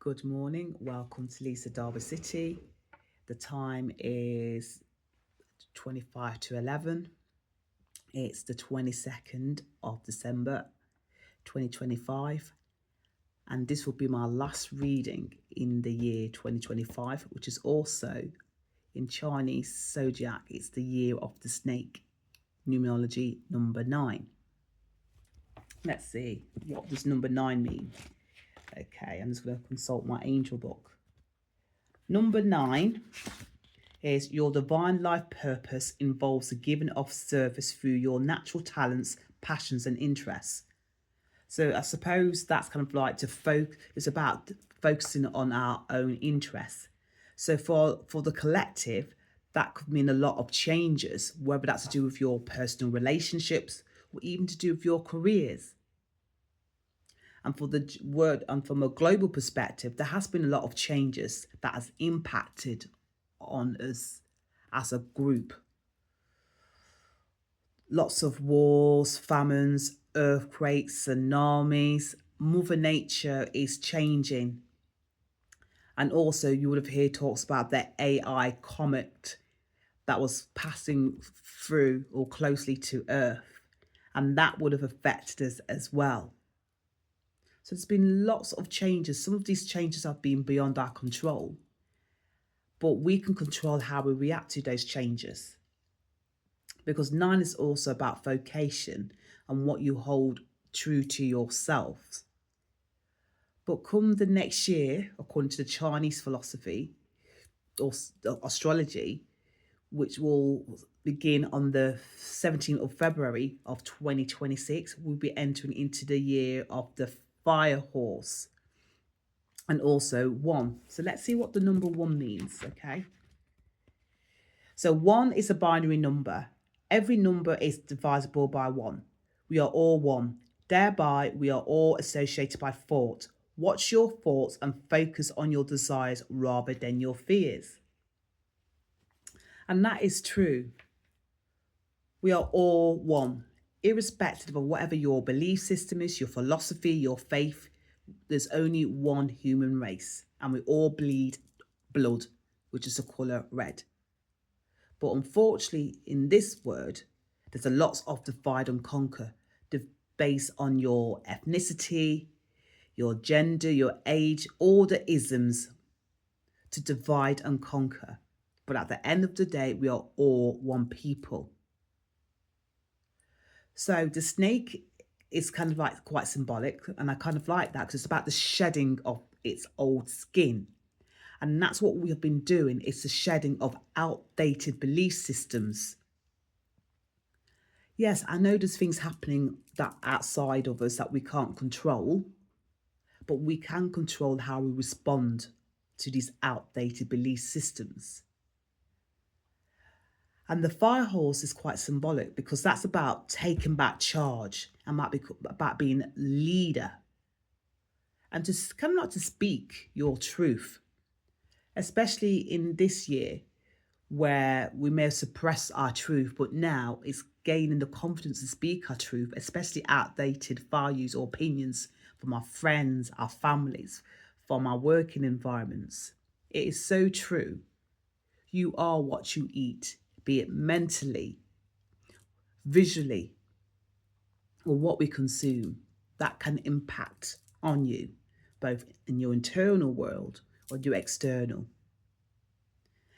Good morning. Welcome to Lisa Derby City. The time is 25 to 11. It's the 22nd of December 2025. And this will be my last reading in the year 2025, which is also in Chinese zodiac. It's the year of the snake, numerology number 9. Let's see, what does number 9 mean? Okay, I'm just going to consult my angel book. Number 9 is your divine life purpose involves the giving of service through your natural talents, passions, and interests. So I suppose that's kind of like it's about focusing on our own interests. So for the collective, that could mean a lot of changes, whether that's to do with your personal relationships or even to do with your careers. And for the word, and from a global perspective, there has been a lot of changes that has impacted on us as a group. Lots of wars, famines, earthquakes, tsunamis. Mother Nature is changing. And also you would have heard talks about the AI comet that was passing through or closely to Earth. And that would have affected us as well. So there's been lots of changes. Some of these changes have been beyond our control, but we can control how we react to those changes. Because 9 is also about vocation and what you hold true to yourselves. But come the next year, according to the Chinese philosophy or astrology, which will begin on the 17th of February of 2026, we'll be entering into the year of the fire horse and also 1. So let's see what the number 1 means, okay? So 1 is a binary number. Every number is divisible by 1. We are all 1. Thereby, we are all associated by thought. Watch your thoughts and focus on your desires rather than your fears. And that is true. We are all 1. Irrespective of whatever your belief system is, your philosophy, your faith, there's only one human race. And we all bleed blood, which is the colour red. But unfortunately, in this word, there's a lot of divide and conquer based on your ethnicity, your gender, your age, all the isms to divide and conquer. But at the end of the day, we are all one people. So the snake is kind of like quite symbolic. And I kind of like that because it's about the shedding of its old skin. And that's what we have been doing. It's the shedding of outdated belief systems. Yes, I know there's things happening that outside of us that we can't control, but we can control how we respond to these outdated belief systems. And the fire horse is quite symbolic because that's about taking back charge and about being leader and just kind of like to speak your truth. Especially in this year where we may have suppressed our truth, but now it's gaining the confidence to speak our truth, especially outdated values or opinions from our friends, our families, from our working environments. It is so true. You are what you eat, be it mentally, visually, or what we consume. That can impact on you, both in your internal world or your external.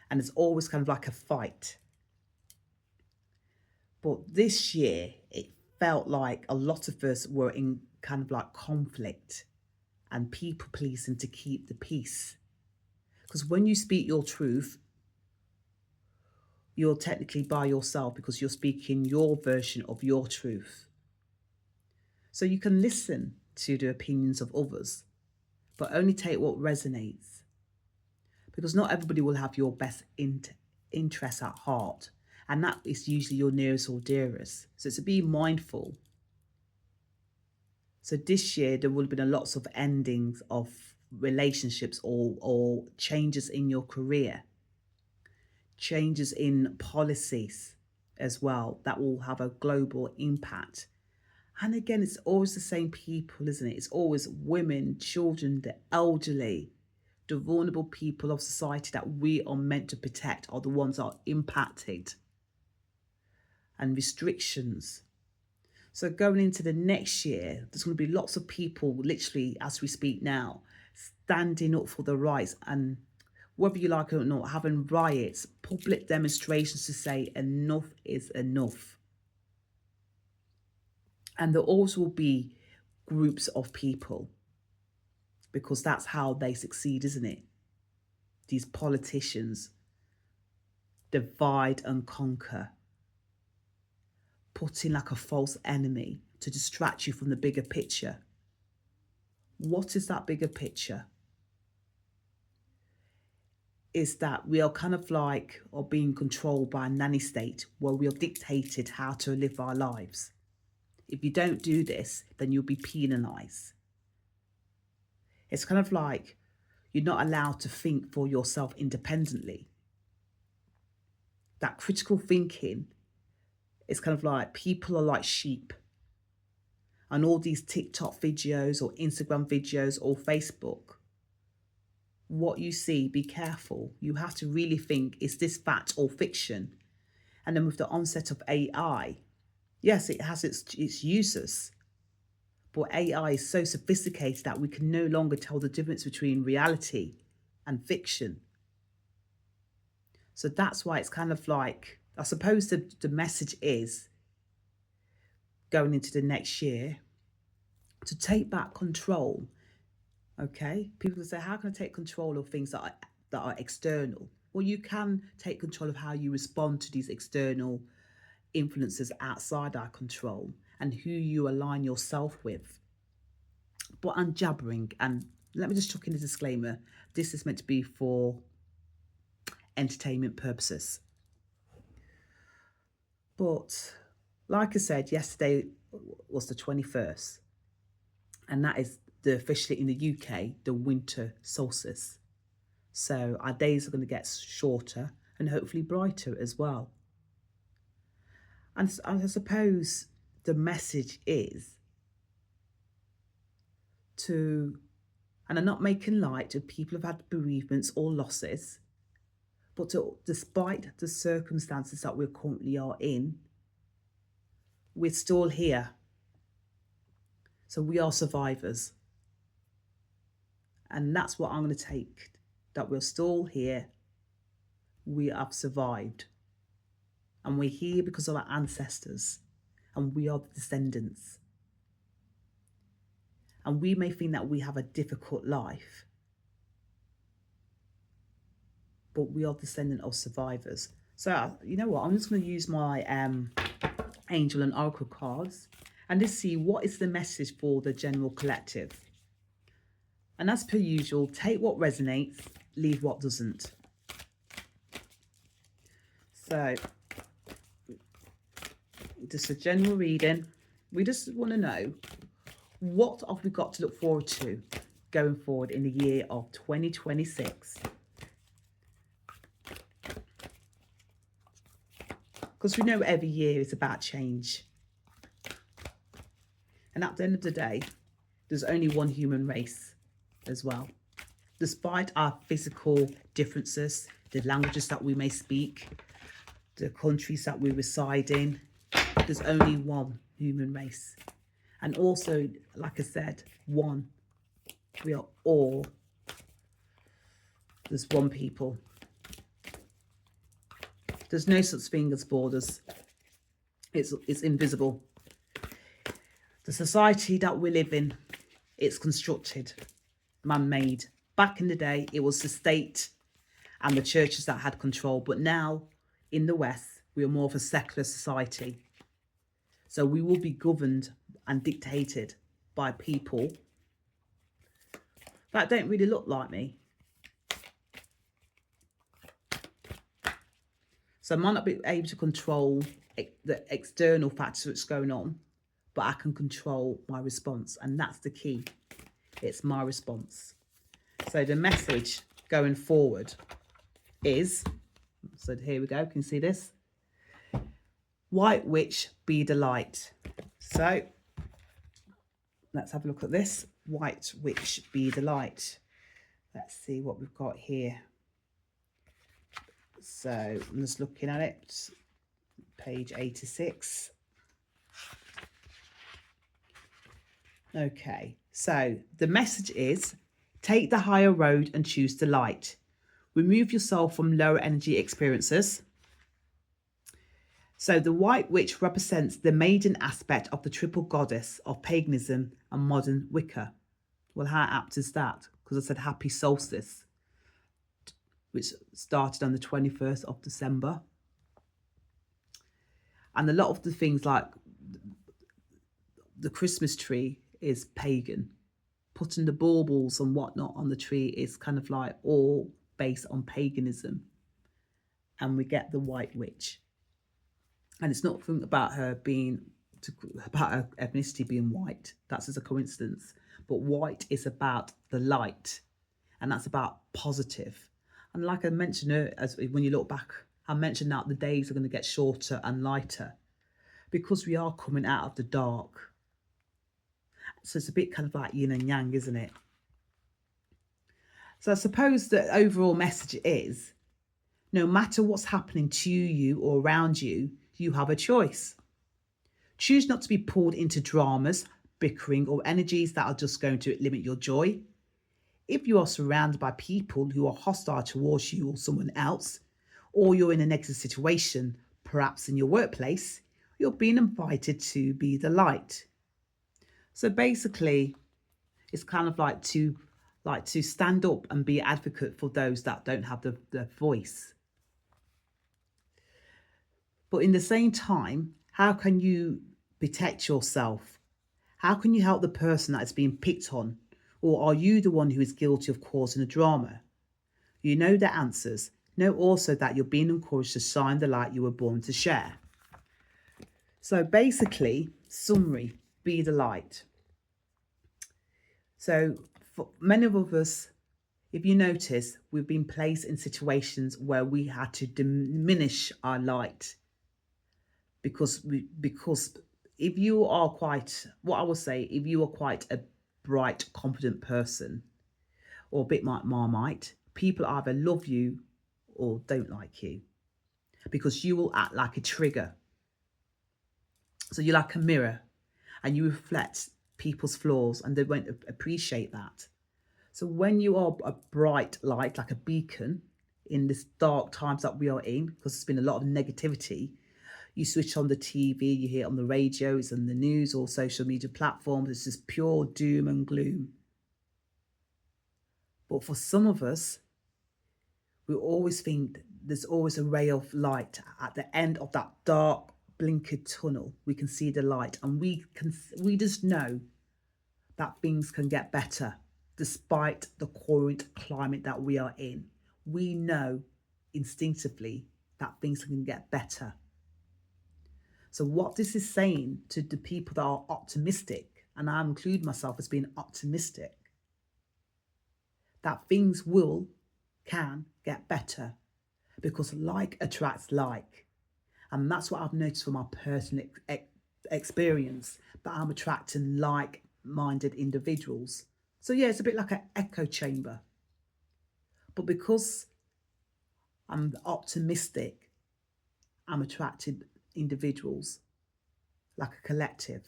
And it's always kind of like a fight. But this year, it felt like a lot of us were in kind of like conflict and people pleasing to keep the peace. Because when you speak your truth, you're technically by yourself because you're speaking your version of your truth. So you can listen to the opinions of others, but only take what resonates. Because not everybody will have your best interests at heart. And that is usually your nearest or dearest. So to be mindful. So this year, there will have been lots of endings of relationships or changes in your career. Changes in policies as well. That will have a global impact. And again, it's always the same people, isn't it? It's always women, children, the elderly. The vulnerable people of society that we are meant to protect are the ones that are impacted. And restrictions. So going into the next year, there's going to be lots of people, literally, as we speak now, standing up for the rights, and whether you like it or not, having riots, public demonstrations to say enough is enough. And there also will be groups of people, because that's how they succeed, isn't it? These politicians divide and conquer, put in like a false enemy to distract you from the bigger picture. What is that bigger picture? Is that we are kind of like, or being controlled by a nanny state where we are dictated how to live our lives. If you don't do this, then you'll be penalised. It's kind of like you're not allowed to think for yourself independently. That critical thinking is kind of like people are like sheep. And all these TikTok videos or Instagram videos or Facebook, what you see, be careful. You have to really think, is this fact or fiction? And then with the onset of AI, yes, it has its users. But AI is so sophisticated that we can no longer tell the difference between reality and fiction. So that's why it's kind of like, I suppose the message is, going into the next year, to take back control. Okay, people say, how can I take control of things that are external? Well, you can take control of how you respond to these external influences outside our control and who you align yourself with. But I'm jabbering, and let me just chuck in a disclaimer. This is meant to be for entertainment purposes. But like I said, yesterday was the 21st, and that is officially in the UK, the winter solstice. So our days are going to get shorter and hopefully brighter as well. And I suppose the message is to, and I'm not making light of people who've had bereavements or losses, but despite the circumstances that we currently are in, we're still here. So we are survivors. And that's what I'm going to take, that we're still here. We have survived. And we're here because of our ancestors. And we are the descendants. And we may think that we have a difficult life, but we are descendant of survivors. So, you know what? I'm just going to use my angel and oracle cards and just see what is the message for the general collective. And as per usual, take what resonates, leave what doesn't. So, just a general reading. We just want to know, what have we got to look forward to going forward in the year of 2026? Because we know every year is about change. And at the end of the day, there's only one human race as well. Despite our physical differences, the languages that we may speak, the countries that we reside in, there's only one human race. And also, like I said, one. We are all, there's one people. There's no such thing as borders. It's invisible. The society that we live in, it's constructed, man-made. Back in the day, it was the state and the churches that had control. But now, in the West, we are more of a secular society. So we will be governed and dictated by people that don't really look like me. So I might not be able to control the external factors that's going on, but I can control my response. And that's the key. It's my response. So the message going forward is, so here we go, can you see this? White witch, be the light. So let's have a look at this. White witch, be the light. Let's see what we've got here. So I'm just looking at it, page 86. Okay, so the message is take the higher road and choose the light. Remove yourself from lower energy experiences. So the White Witch represents the maiden aspect of the triple goddess of paganism and modern Wicca. Well, how apt is that? Because I said happy solstice, which started on the 21st of December. And a lot of the things like the Christmas tree is pagan. Putting the baubles and whatnot on the tree is kind of like all based on paganism. And we get the White Witch. And it's not about her about her ethnicity being white. That's just a coincidence. But white is about the light. And that's about positive. And like I mentioned, when you look back, I mentioned that the days are going to get shorter and lighter because we are coming out of the dark. So it's a bit kind of like yin and yang, isn't it? So I suppose the overall message is, no matter what's happening to you or around you, you have a choice. Choose not to be pulled into dramas, bickering, or energies that are just going to limit your joy. If you are surrounded by people who are hostile towards you or someone else, or you're in a negative situation, perhaps in your workplace, you're being invited to be the light. So basically, it's kind of like to stand up and be an advocate for those that don't have the voice. But in the same time, how can you protect yourself? How can you help the person that is being picked on? Or are you the one who is guilty of causing a drama? You know the answers. Know also that you're being encouraged to shine the light you were born to share. So basically, summary, be the light. So for many of us, if you notice, we've been placed in situations where we had to diminish our light because if you are quite, what I would say, if you are quite a bright, confident person or a bit like Marmite, people either love you or don't like you because you will act like a trigger. So you're like a mirror and you reflect people's flaws and they won't appreciate that. So when you are a bright light, like a beacon in this dark times that we are in, because there's been a lot of negativity, you switch on the TV, you hear it on the radios and the news or social media platforms, it's just pure doom and gloom. But for some of us, we always think there's always a ray of light at the end of that dark blinkered tunnel. We can see the light and we just know that things can get better despite the current climate that we are in. We know instinctively that things can get better. So what this is saying to the people that are optimistic, and I include myself as being optimistic, that things can get better because like attracts like. And that's what I've noticed from my personal experience, that I'm attracting like-minded individuals. So yeah, it's a bit like an echo chamber. But because I'm optimistic, I'm attracting individuals like a collective.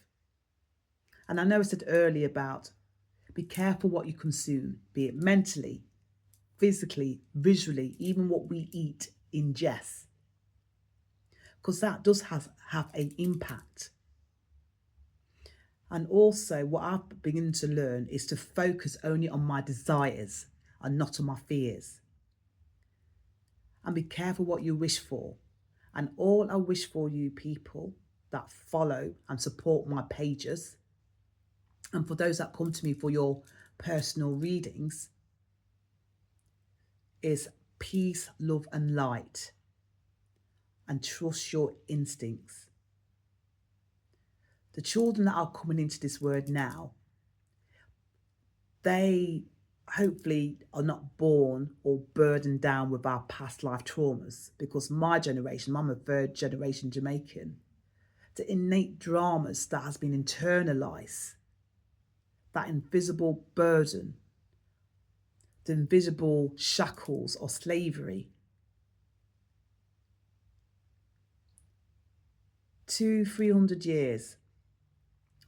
And I know I said earlier about be careful what you consume, be it mentally, physically, visually, even what we eat, ingest. Because that does have an impact. And also what I've begun to learn is to focus only on my desires and not on my fears. And be careful what you wish for. And all I wish for you people that follow and support my pages, and for those that come to me for your personal readings, is peace, love and light. And trust your instincts. The children that are coming into this world now, they hopefully are not born or burdened down with our past life traumas, because my generation, I'm a third generation Jamaican, the innate dramas that has been internalized, that invisible burden, the invisible shackles of slavery. 200-300 years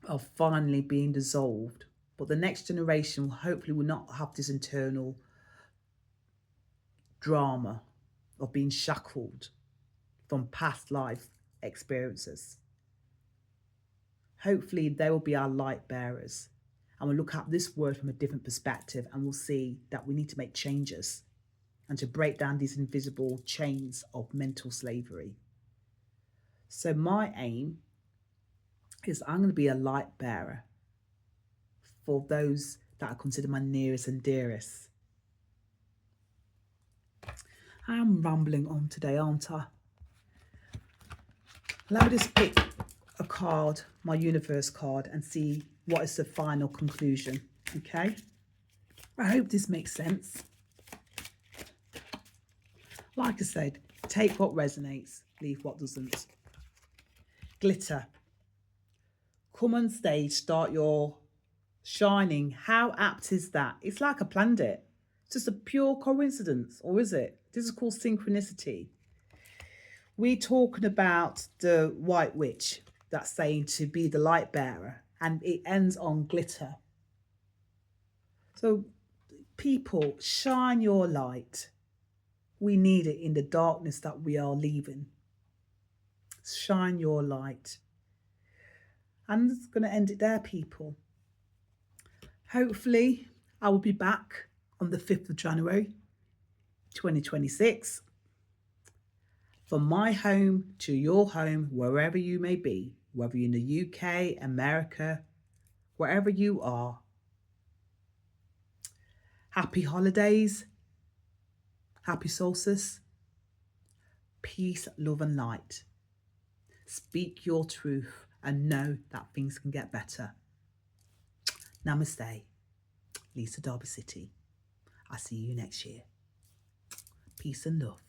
of finally being dissolved, but the next generation hopefully will not have this internal drama of being shackled from past life experiences. Hopefully they will be our light bearers, and we'll look at this word from a different perspective, and we'll see that we need to make changes and to break down these invisible chains of mental slavery. So my aim is I'm going to be a light bearer for those that I consider my nearest and dearest. I'm rambling on today, aren't I? Let me just pick a card, my universe card, and see what is the final conclusion, okay? I hope this makes sense. Like I said, take what resonates, leave what doesn't. Glitter. Come on stage, start your shining. How apt is that? It's like I planned it. It's just a pure coincidence, or is it? This is called synchronicity. We're talking about the white witch that's saying to be the light bearer, and it ends on glitter. So people, shine your light. We need it in the darkness that we are leaving. Shine your light. I'm just going to end it there, people. Hopefully, I will be back on the 5th of January, 2026. From my home to your home, wherever you may be, whether you're in the UK, America, wherever you are. Happy holidays. Happy solstice. Peace, love and light. Speak your truth and know that things can get better. Namaste. Lisa Derby City. I'll see you next year. Peace and love.